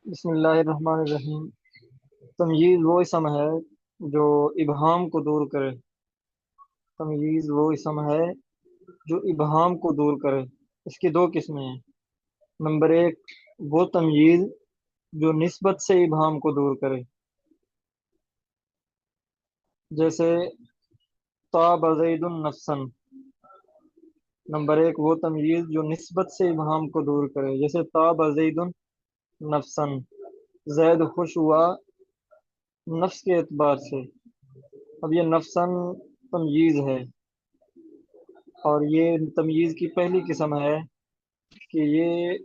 بسم اللہ الرحمن الرحیم۔ تمییز وہ اسم ہے جو ابہام کو دور کرے۔ تمییز وہ اسم ہے جو ابہام کو دور کرے۔ اس کی دو قسمیں ہیں۔ نمبر ایک، وہ تمییز جو نسبت سے ابہام کو دور کرے، جیسے طاب زید نفسن۔ نمبر ایک، وہ تمییز جو نسبت سے ابہام کو دور کرے، جیسے طاب زید نفسن، زید خوش ہوا نفس کے اعتبار سے۔ اب یہ نفسن تمییز ہے، اور یہ تمییز کی پہلی قسم ہے کہ یہ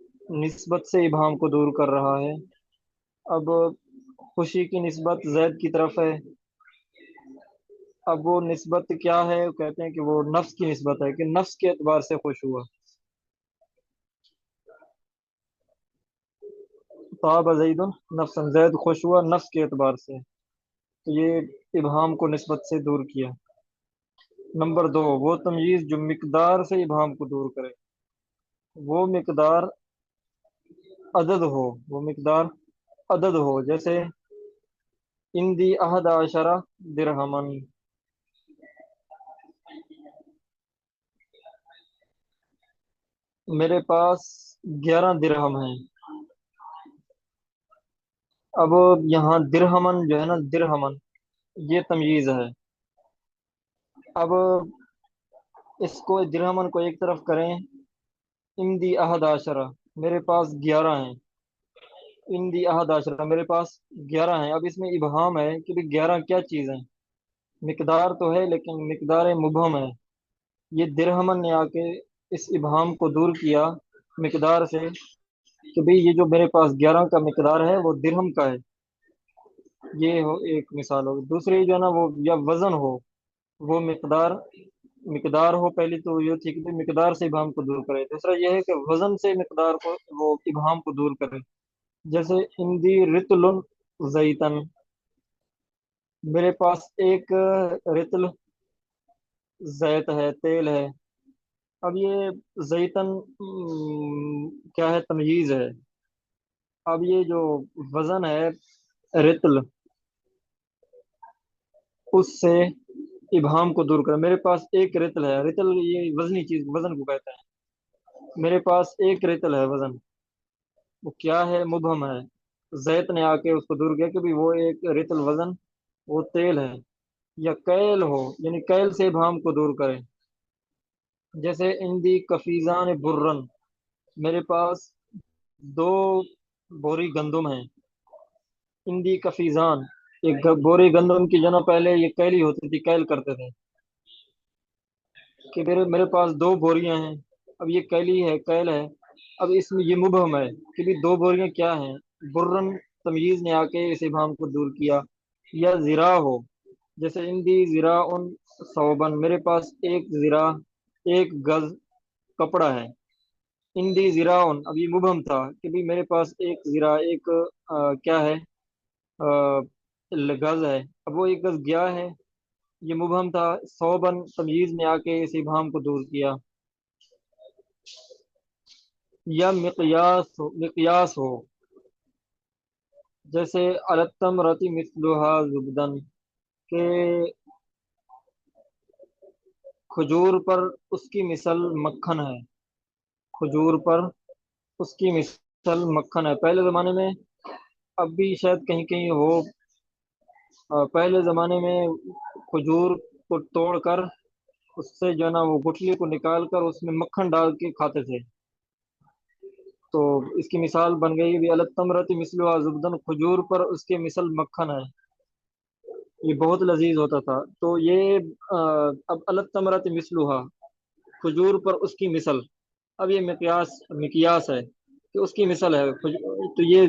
نسبت سے ابہام کو دور کر رہا ہے۔ اب خوشی کی نسبت زید کی طرف ہے۔ اب وہ نسبت کیا ہے؟ وہ کہتے ہیں کہ وہ نفس کی نسبت ہے، کہ نفس کے اعتبار سے خوش ہوا۔ طاب زید نفسن، زید خوش ہوا نفس کے اعتبار سے، تو یہ ابہام کو نسبت سے دور کیا۔ نمبر دو، وہ تمییز جو مقدار سے ابہام کو دور کرے۔ وہ مقدار عدد ہو، وہ مقدار عدد ہو، جیسے اندی احد عشرہ درہمن، میرے پاس 11 درہم ہیں۔ اب یہاں درہمن جو ہے نا، درہمن یہ تمییز ہے۔ اب اس کو درہمن کو ایک طرف کریں، اندی احد عشرہ، میرے پاس 11 ہیں۔ اندی احد عشرہ، میرے پاس 11 ہیں۔ اب اس میں ابہام ہے کہ بھی 11 کیا چیز ہے؟ مقدار تو ہے لیکن مقدار مبہم ہے۔ یہ درہمن نے آ کے اس ابہام کو دور کیا مقدار سے، کہ بھئی یہ جو میرے پاس 11 کا مقدار ہے وہ درہم کا ہے۔ یہ ہو ایک مثال ہو۔ دوسری جو ہے نا، وہ یا وزن ہو، وہ مقدار ہو، پہلی تو یہ تھی کہ مقدار سے ابہام کو دور کرے۔ دوسرا یہ ہے کہ وزن سے مقدار کو، وہ ابہام کو دور کرے، جیسے اندی رتل زیتن، میرے پاس ایک رتل زیت ہے، تیل ہے۔ اب یہ زیتن کیا ہے؟ تمییز ہے۔ اب یہ جو وزن ہے رتل، اس سے ابہام کو دور کرے۔ میرے پاس ایک رتل ہے، رتل یہ وزنی چیز، وزن کو کہتے ہیں۔ میرے پاس ایک رتل ہے، وزن وہ کیا ہے؟ مبہم ہے۔ زیت نے آ کے اس کو دور کیا کہ بھی وہ ایک رتل وزن وہ تیل ہے۔ یا کیل ہو، یعنی کیل سے ابہام کو دور کرے، جیسے اندی کفیزان برن، میرے پاس 2 بوری گندم ہیں۔ اندی کفیزان، ایک بوری گندم کی جگہ پہلے یہ کیلی ہوتی تھی، کیل کرتے تھے، کہ میرے پاس 2 بوریاں ہیں۔ اب یہ کیلی ہے، کیل ہے۔ اب اس میں یہ مبہم ہے کہ بھی 2 بوریاں کیا ہیں؟ برن، تمییز نے آ کے اس ابہام کو دور کیا۔ یا زرا ہو، جیسے اندی زرا ان صوبن، میرے پاس ایک زرا، ایک گز کپڑا ہے۔ اندی زراعن، اب یہ مبہم تھا کہ بھی میرے پاس ایک زرا، ایک کیا ہے؟ آ، گز ہے۔ اب وہ ایک گز گیا ہے، یہ مبہم تھا۔ صوبن، تمییز نے آ کے اس ابہام کو دور کیا۔ یا مقیاس ہو، جیسے التم رتی مثلها زبدن، کہ کھجور پر اس کی مثل مکھن ہے۔ کھجور پر اس کی مثل مکھن ہے۔ پہلے زمانے میں، اب بھی شاید کہیں کہیں ہو، پہلے زمانے میں کھجور کو توڑ کر اس سے جو ہے نا وہ گٹلی کو نکال کر اس میں مکھن ڈال کے کھاتے تھے۔ تو اس کی مثال بن گئی بھی التمرت مثل زبدن، کھجور پر اس کے مثل مکھن ہے، یہ بہت لذیذ ہوتا تھا۔ تو یہ اب التمرت مثلها، کھجور پر اس کی مثل، اب یہ مقیاس ہے کہ اس کی مثل ہے تو یہ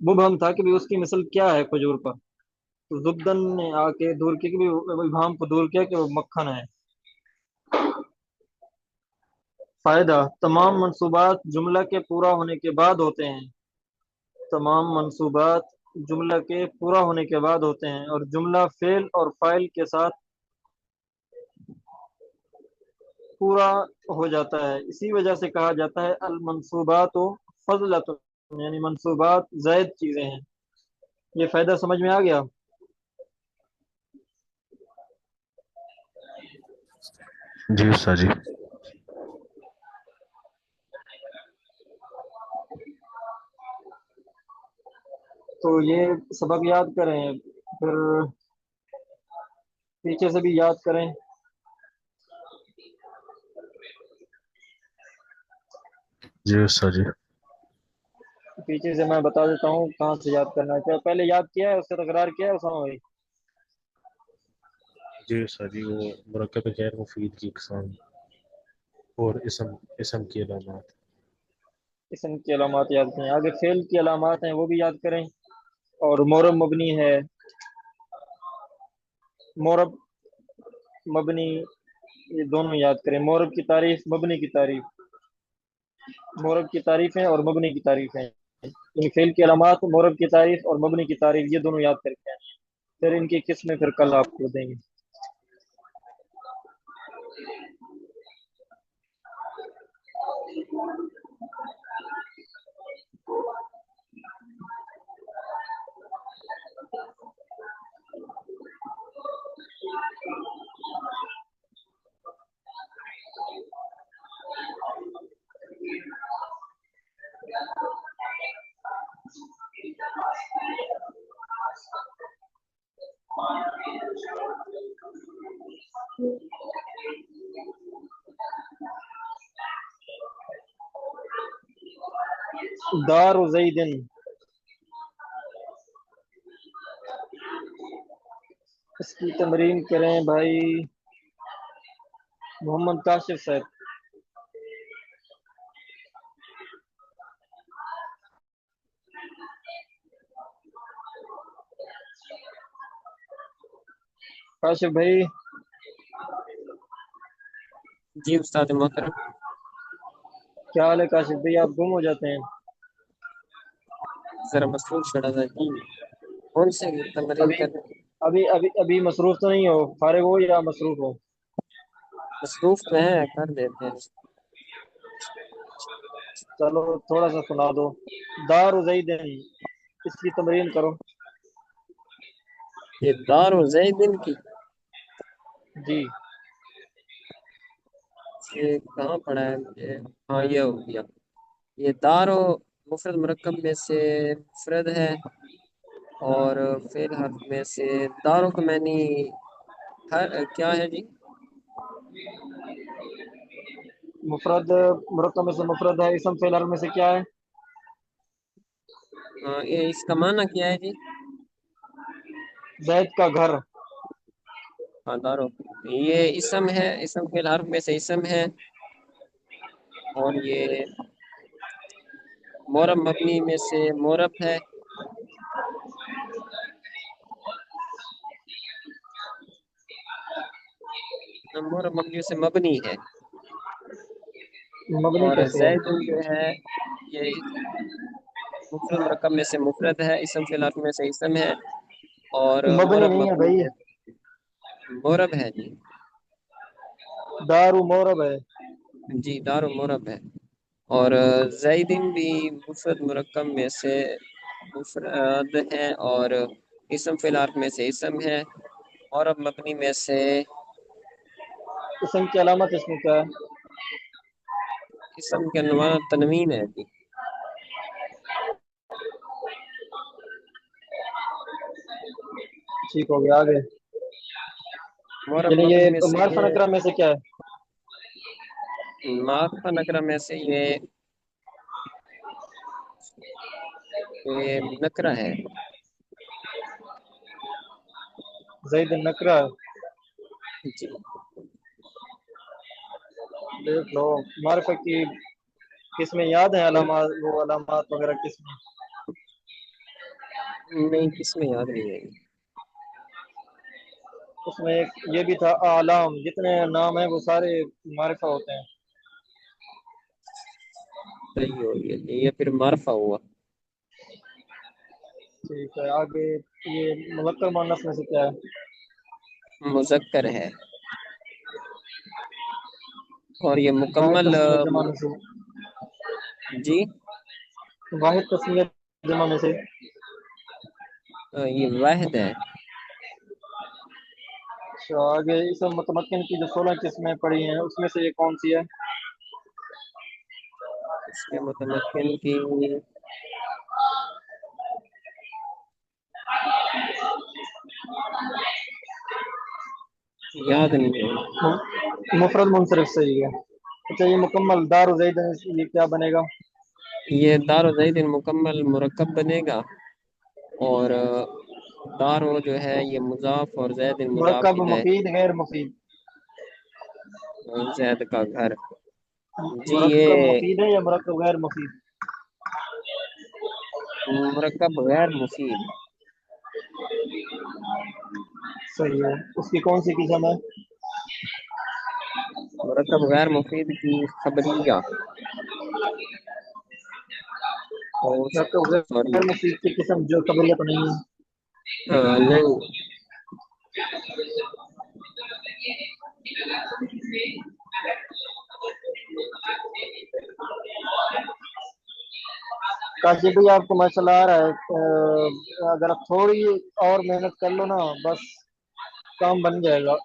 مبہم تھا کہ بھی اس کی مثل کیا ہے کھجور پر، تو زبدن نے آ کے دور کیا کہ بھی ابہام کو دور کیا کہ وہ مکھن ہے۔ فائدہ، تمام منصوبات جملہ کے پورا ہونے کے بعد ہوتے ہیں۔ تمام منصوبات جملہ کے پورا ہونے کے بعد ہوتے ہیں، اور جملہ فعل اور فاعل کے ساتھ پورا ہو جاتا ہے۔ اسی وجہ سے کہا جاتا ہے المنصوبات فضلۃ یعنی منصوبات زائد چیزیں ہیں. یہ فائدہ سمجھ میں آ گیا؟ جی استاد جی. تو یہ سبق یاد کریں، پھر پیچھے سے بھی یاد کریں. جی استاد جی. پیچھے سے میں بتا دیتا ہوں کہاں سے یاد کرنا ہے. کیا پہلے یاد کیا ہے، اس سے تکرار کیا ہے اسامہ بھائی؟ جی استاد جی، وہ مرکب غیر مفید کی اقسام اور اسم کی علامات. اسم کی علامات یاد کریں. آگے فعل کی علامات ہیں وہ بھی یاد کریں. اور مورب مبنی ہے، مورب مبنی، یہ دونوں یاد کریں. مورب کی تعریف، مبنی کی تعریف. مورب کی تعریفیں اور مبنی کی تعریفیں، یعنی فعل کی علامات، مورب کی تعریف اور مبنی کی تعریف، یہ دونوں یاد کر کے آئیں. پھر ان کی قسمیں پھر کل آپ کو دیں گے. دار زیدن، اس کی تمرین کریں بھائی محمد کاشف صاحب. کاشف بھائی، جی استاد محترم. کیا حال ہے کاشف بھائی؟ آپ گم ہو جاتے ہیں. ذرا مصروف پڑا تھا جی. کون سے تمرین ابھی کر ابھی مصروف تو نہیں ہو؟ فارغ ہو یا مصروف ہو؟ مصروف تو ہیں، کر دیتے ہیں. چلو تھوڑا سا سنا دو. دار زیدن، اس کی تمرین کرو. یہ دار و زیدن کی، جی. یہ کہاں پڑا ہے مجھے؟ ہاں یہ ہو گیا. یہ دار و مفرد مرکب میں سے مفرد ہے، اور فعل حرف میں سے داروں کا معنی کیا ہے جی؟ مفرد مرکب میں سے مفرد ہے. اسم فعل حرف میں سے کیا ہے؟ ہاں، یہ اس کا معنی کیا ہے جی؟ زید کا گھر. ہاں دارو، یہ اسم ہے، اسم فعل حرف میں سے اسم ہے، اور یہ مورب مبنی میں سے مورب ہے. مورب مبنی سے مبنی ہے. مبنی اور کیسے ہے؟ زیدن جو ہے یہ مفرد مرکب میں سے مفرد ہے، اسم فی الحال میں سے اسم ہے، اور مبنی مورب نہیں ہے مبنی بھائی، میں مورب ہے جی. دار مورب ہے. جی دار و مورب ہے. اور زیدن بھی مفرد مرکب میں سے مفرد ہے، اور اسم فی الحال میں سے اسم ہے، مورب مبنی میں سے اسم کی علامت اس میں کیا ہے؟ اسم کے عنوان تنوین ہے جی. ٹھیک ہو گیا. آگے مورب یعنی مبنی میں یہ سے معرفہ یہ نکرہ میں سے کیا ہے؟ معرفہ نکرہ میں سے یہ نکرہ ہے. زید نکرہ. جی دیکھ لو معرفہ کی قسمیں یاد ہیں، علامات، وہ علامات وغیرہ قسمیں. نہیں، کس میں یاد نہیں ہے. اس میں ایک یہ بھی تھا اعلام، جتنے نام ہیں وہ سارے معرفہ ہوتے ہیں. صحیح ہو گیا، یہ پھر معرفہ ہوا. ٹھیک ہے. آگے یہ مذکر مؤنث میں سے کیا ہے؟ مذکر ہے، اور یہ ہاں مکمل تصنیف جمع میں سے. جی واحد تسمیہ جمع میں سے؟ یہ واحد ہے۔ اچھا، آگے اسم متمکن کی جو 16 قسمیں پڑھی ہیں اس میں سے یہ کون سی ہے؟ اس کے متمکن کی یاد نہیں ہے۔ مفرد منصرف صحیح ہے۔ اچھا، یہ مکمل دار و زید یہ کیا بنے گا؟ یہ دار و زید مکمل مرکب بنے گا، اور دارو جو ہے یہ مضاف اور زید مضاف مرکب ہے، مفید غیر مفید؟ زید کا گھر۔ جی مرکب یہ مفید ہے یا مرکب غیر مفید؟ مرکب غیر مفید۔ صحیح ہے، اس کی کون سی قسم ہے؟ مرکب غیر مفید کی خبریہ، اور مرکب سوری غیر مفید کی قسم جو قبلیت نہیں ہے؟ نہیں، کاشی بھائی آپ کو ماشاء اللہ آ رہا ہے، اگر آپ تھوڑی اور محنت کر لو نا بس کام بن جائے گا۔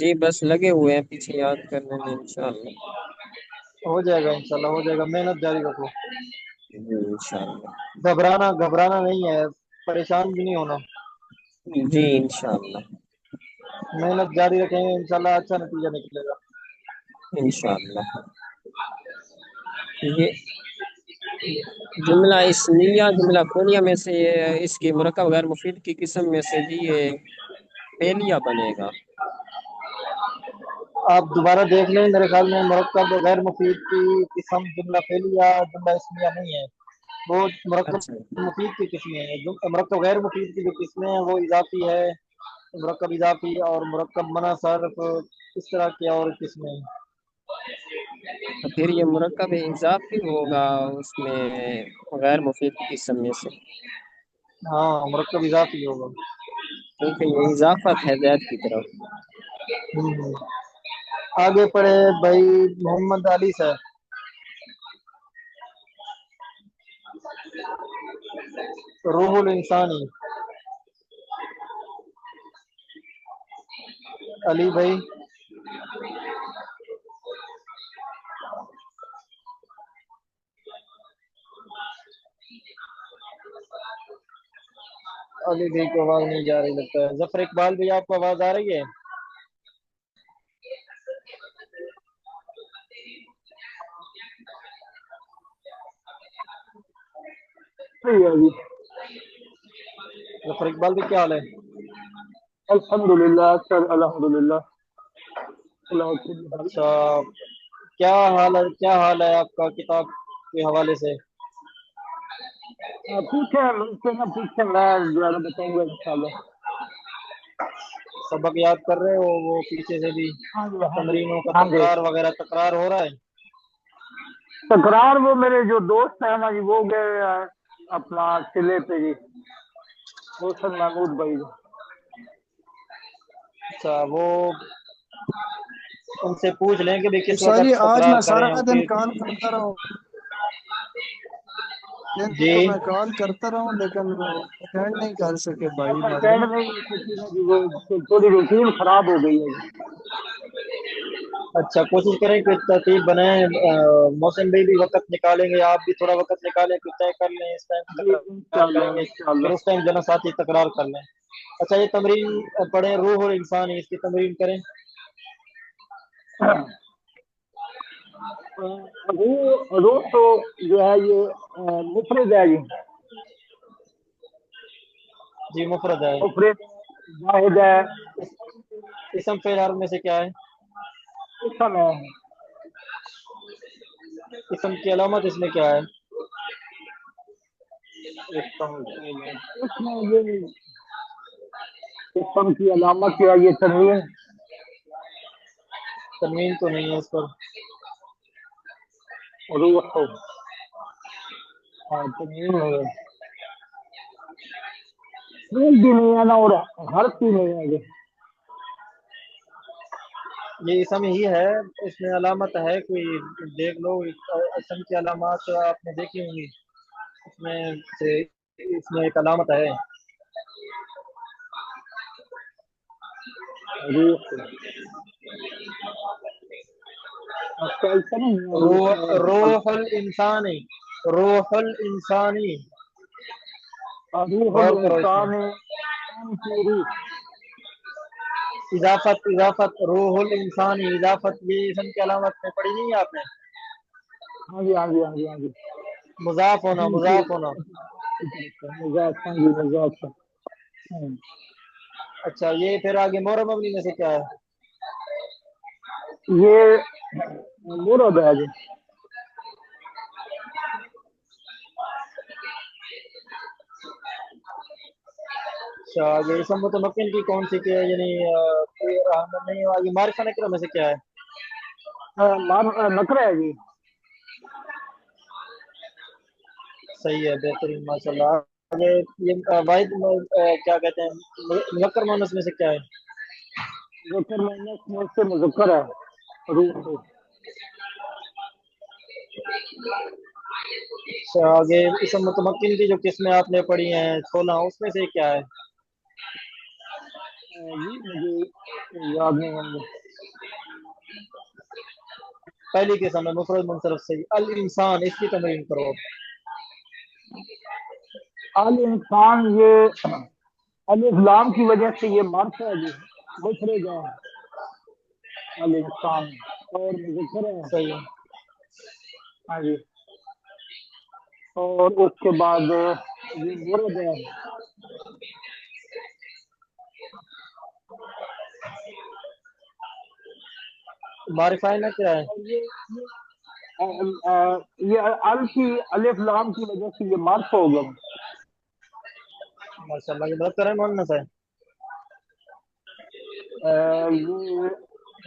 جی بس لگے ہوئے ہیں پیچھے یاد کرنے میں، انشاءاللہ۔ ہو جائے گا انشاءاللہ، ہو جائے گا، محنت جاری رکھو۔ جی انشاءاللہ۔ گھبرانا نہیں ہے، پریشان بھی نہیں ہونا، جی انشاءاللہ۔ محنت جاری رکھیں گے انشاءاللہ اچھا نتیجہ نکلے گا۔ انشاءاللہ۔ یہ جملہ اسمیہ جملہ فعلیہ میں سے اس کی مرکب غیر مفید کی قسم میں سے جی یہ فعلیہ بنے گا۔ آپ دوبارہ دیکھ لیں، میرے خیال میں مرکب غیر مفید کی قسم جملہ فعلیہ جملہ اسمیہ نہیں ہے، وہ مرکب اچھا مفید کی قسمیں ہیں۔ جو مرکب غیر مفید کی جو قسمیں ہیں وہ اضافی ہے، مرکب اضافی اور مرکب منع صرف، اس طرح کی اور قسمیں ہیں۔ تو پھر یہ مرکب اضافی ہوگا اس میں غیر مفید کی قسم میں سے، ہاں، مرکب اضافی ہوگا۔ کیونکہ یہ اضافت ہے زید کی طرف۔ ہوں۔ آگے پڑھے بھائی محمد علی صاحب۔ روح الانسانی، علی بھائی۔ علی بھائی کو آواز نہیں جا رہی لگتا ہے۔ ظفر اقبال بھی آپ کو آواز آ رہی ہے؟ صحیح ہے جی، ظفر اقبال بھی کیا حال ہے؟ الحمدللہ سر، الحمدللہ اللہ کی حال۔ اچھا، کیا حال ہے آپ کا کتاب کے حوالے سے؟ پوچھیں مجھ سے نہ پوچھیں، میں جو ہے نا بتاؤں گا انشاءاللہ۔ سبق یاد کر رہے ہو؟ وہ پیچھے سے بھی ہاں جی، ہاں جی، تمرینوں کا ہاں جی۔ تکرار وغیرہ تکرار ہو رہا ہے؟ تکرار وہ میرے جو دوست ہیں نا جی وہ گئے اپنا قلعے پہ جی، محسن محمود بھائی جی۔ اچھا، وہ ان سے پوچھ لیں کہ بھی کس شاہ جی وقت آج تکرار میں کریں سارا دن پھر۔ کال کرتا رہا ہوں، دن جی، تو میں کال کرتا رہا ہوں لیکن وہ اٹینڈ نہیں کر سکے بھائی اٹینڈ معذرت۔ نہیں کی سکی نا جی، وہ تھوڑی روٹین خراب ہو گئی ہے جی۔ اچھا کوشش کریں کہ ترتیب بنائیں، محسن بھائی بھی وقت نکالیں گے، آپ بھی تھوڑا وقت نکالیں کہ طے کر لیں اس ٹائم جی تکرار انشاءاللہ، کریں گے، انشاءاللہ۔ پھر اس ٹائم جنا ساتھی تکرار کر لیں۔ اچھا، یہ تمرین پڑھیں، روح اور انسان، اس کی تمرین کریں۔ روح تو جو ہے یہ مفرد ہے جی، جی مفرد ہے۔ مفرد واحد ہے، اسم فعل حرف میں سے کیا ہے؟ اسم ہے، اسم کی علامت اس میں کیا ہے؟ اس میں یہ اسم کی علامت کیا ہے، یہ تنوین۔ تنوین تو نہیں ہے اس پر۔ روح ہو، تنوین نہیں ہے، فعل بھی نہیں ہے نا اور حرف بھی نہیں ہے جی۔ یہ اسم ہی ہے، اس میں علامت ہے کوئی؟ دیکھ لو، اسم کی علامات آپ نے دیکھی ہوں گی۔ اس میں ایک علامت ہے. روح اچھا ایسا نہیں روح الانسانی. روح الانسانی. روح غور کرو اس میں. الانسان انسان کی روح. اضافت روح الانسانی اضافت یہ اسم کی علامت میں پڑھی نہیں ہے آپ نے؟ ہاں جی ہاں جی ہاں جی ہاں جی مضاف ہونا مضاف ہونا. مذاق ہاں جی مذاق. اچھا یہ پھر آگے مورب مبنی میں سے کیا ہے؟ یہ مراد ہے جی. اچھا یہ اسم متمکن کی کون سی کہ یعنی نہیں آگے معرفہ نکرہ میں سے کیا ہے؟ نکرہ ہے جی. صحیح ہے بہترین ماشاء اللہ. آگے یہ واحد کیا کہتے ہیں مذکر مؤنث میں سے کیا ہے؟ ذکر مؤنث میں سے مذکر ہے روح. اچھا آگے اسم متمکن کی جو قسمیں آپ نے پڑھی ہیں 16 اس میں سے کیا ہے؟ جی مجھے یاد نہیں ہے. پہلی قسم ہے مفرد منصرف سے الانسان. اس کی تمرین کرو. الانسان یہ الف لام کی وجہ سے یہ مرف ہے جی. مفرد ہے الانسان اور مذکر ہے. صحیح ہے. ہاں جی. اور اس کے بعد یہ مرد ہے. معرفہ میں کیا ہے؟ اور یہ ال کی الف لام کی وجہ سے یہ مرف ہو گیا. ماشاء اللہ. یہ مذکر ہے مؤنث ہے؟ یہ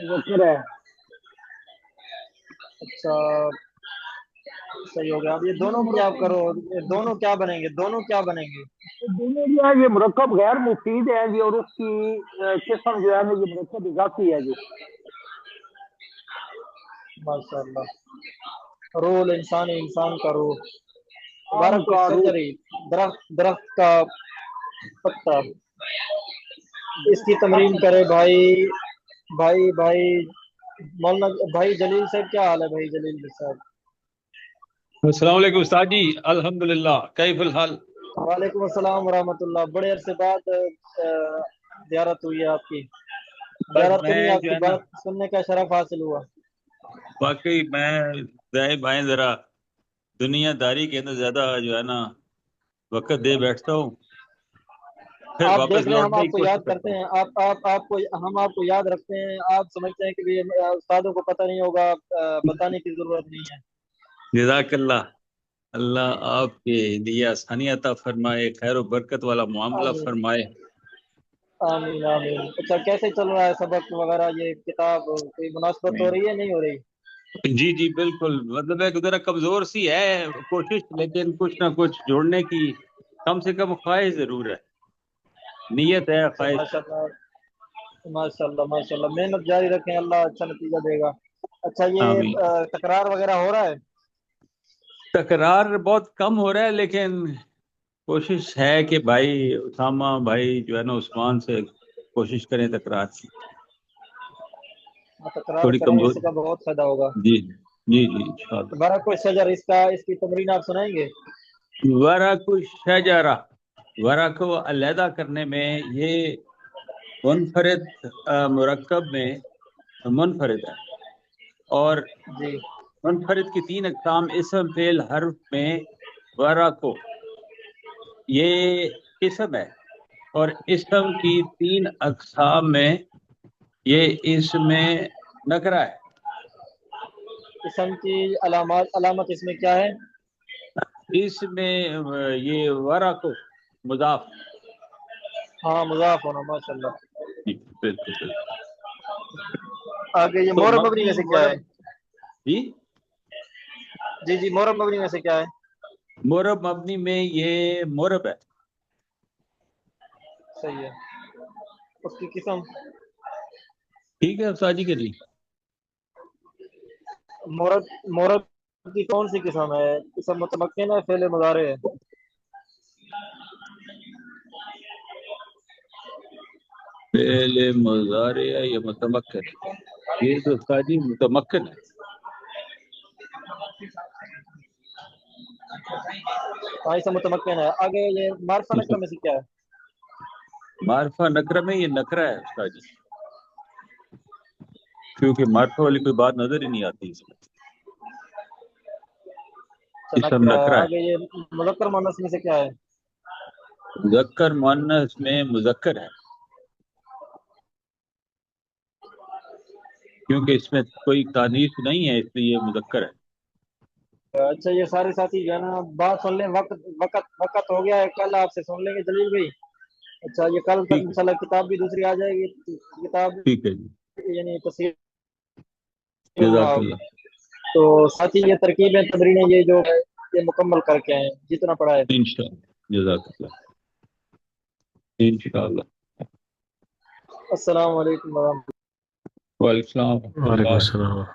مذکر ہے. اچھا صحیح ہو گیا. اب یہ دونوں کی آپ کرو. یہ دونوں کیا بنیں گے؟ دونوں کیا بنیں گے؟ دونوں جو ہے یہ مرکب غیر مفید ہے جی. اور اس کی قسم جو ہے نا یہ مرکب اضافی ہے جی. ماشاء اللہ. روح الانسان انسان کا روح. آم بارہ کوئی کا روح. سرجری درخت کا پتا. اس کی تمرین کرے بھائی مولانا بھائی جلیل صاحب. کیا حال ہے بھائی جلیل صاحب؟ السلام علیکم استاد جی. الحمدللہ کیف الحال؟ وعلیکم السلام ورحمۃ اللہ. بڑے عرصے بعد زیارت ہوئی ہے آپ کی. بس زیارت تو نہیں میں آپ جو کی ہے نا بات سننے کا شرف حاصل ہوا. واقعی میں دائیں بائیں ذرا دنیا داری کے اندر زیادہ جو ہے نا وقت دے بیٹھتا ہوں پھر آپ واپس دیکھ رہے ہیں ہم لوٹنے آپ کی کو کوشش یاد کرتا کرتے ہوں. ہیں. ہم آپ کو یاد رکھتے ہیں. آپ سمجھتے ہیں کہ یہ استادوں کو پتہ نہیں ہوگا. بتانے کی ضرورت نہیں ہے. جزاک اللہ. اللہ آپ کے لیے آسانی عطا فرمائے. خیر و برکت والا معاملہ آمین فرمائے. آمین آمین. اچھا کیسے چل رہا ہے سبق وغیرہ؟ یہ کتاب کوئی مناسبت ہو رہی ہے نہیں ہو رہی؟ جی جی بالکل. مطلب ہے کہ ذرا کمزور سی ہے کوشش لیکن کچھ نہ کچھ جوڑنے کی کم سے کم خواہش ضرور ہے. نیت ہے اچھا خواہش. ماشاء اللہ ماشاء اللہ ماشاء اللہ. محنت جاری رکھیں. اللہ اچھا نتیجہ دے گا. اچھا یہ آمین. تکرار وغیرہ ہو رہا ہے؟ تکرار بہت کم ہو رہا ہے لیکن کوشش ہے کہ بھائی اسامہ بھائی جو ہے نا عثمان سے کوشش کریں تکرار کی. تکرار تھوڑی کریں. کمزور. اس کا بہت فائدہ ہوگا. جی جی جی انشاءاللہ. دوبارہ کوئی شجر اس کی تمرین آپ سنائیں گے؟ ورق الشجرہ. ورق کو علیحدہ کرنے میں یہ منفرد مرکب میں منفرد ہے. اور جی منفرد کی 3 اقسام اسم فعل حرف میں ورق کو یہ قسم ہے. اور اسم کی 3 اقسام میں یہ اسم میں نکرہ ہے. اسم کی علامت اس میں کیا ہے؟ اس میں یہ ورق مضاف. ہاں مضاف ہونا. ماشاء اللہ. جی بالکل بالکل. آگے یہ تو مورب مبنی مبنی میں سے کیا ہے؟ مورب. جی جی مورب مبنی میں سے کیا ہے؟ مورب مبنی میں یہ مورب ہے. صحیح ہے. اس کی قسم ٹھیک ہے استاد جی کے لیے. مورب کی کون سی قسم ہے؟ اسم متمکن ہے فعل مضارع ہے؟ فعل مضارع ہے یا متمکن ہے؟ یہ تو استاد جی متمکن ہے. ایسا متمکن ہے. آگے یہ معرفہ نکرہ میں سے کیا ہے؟ معرفہ نکرہ میں یہ نکرہ ہے استاد جی، کیونکہ معرفہ والی کوئی بات نظر ہی نہیں آتی اس میں. اسم نکرہ ہے. نکرہ ہے. آگے یہ مذکر مؤنث میں سے کیا ہے؟ مذکر مؤنث میں مذکر ہے، کیونکہ اس میں کوئی تانیث نہیں ہے، اس لیے یہ مذکر ہے. اچھا یہ سارے ساتھی جو ہے نا بات سن لیں. وقت ہو گیا ہے. کل آپ سے سن لیں گے جلیل بھائی. اچھا یہ کل تک ٹھیک ہے، انشاءاللہ کتاب بھی دوسری آ جائے گی. کتاب ٹھیک ہے جی، یعنی تفسیر جزاک المعاد. اللہ. تو ساتھی یہ ترکیبیں تمرینیں یہ جو ہے یہ مکمل کر کے ہیں جتنا پڑھا ہے. انشاءاللہ جزاک اللہ. انشاءاللہ. السلام علیکم ورحمۃ اللہ. وعلیکم السلام ورحمۃ وعلیکم اللہ. السلام.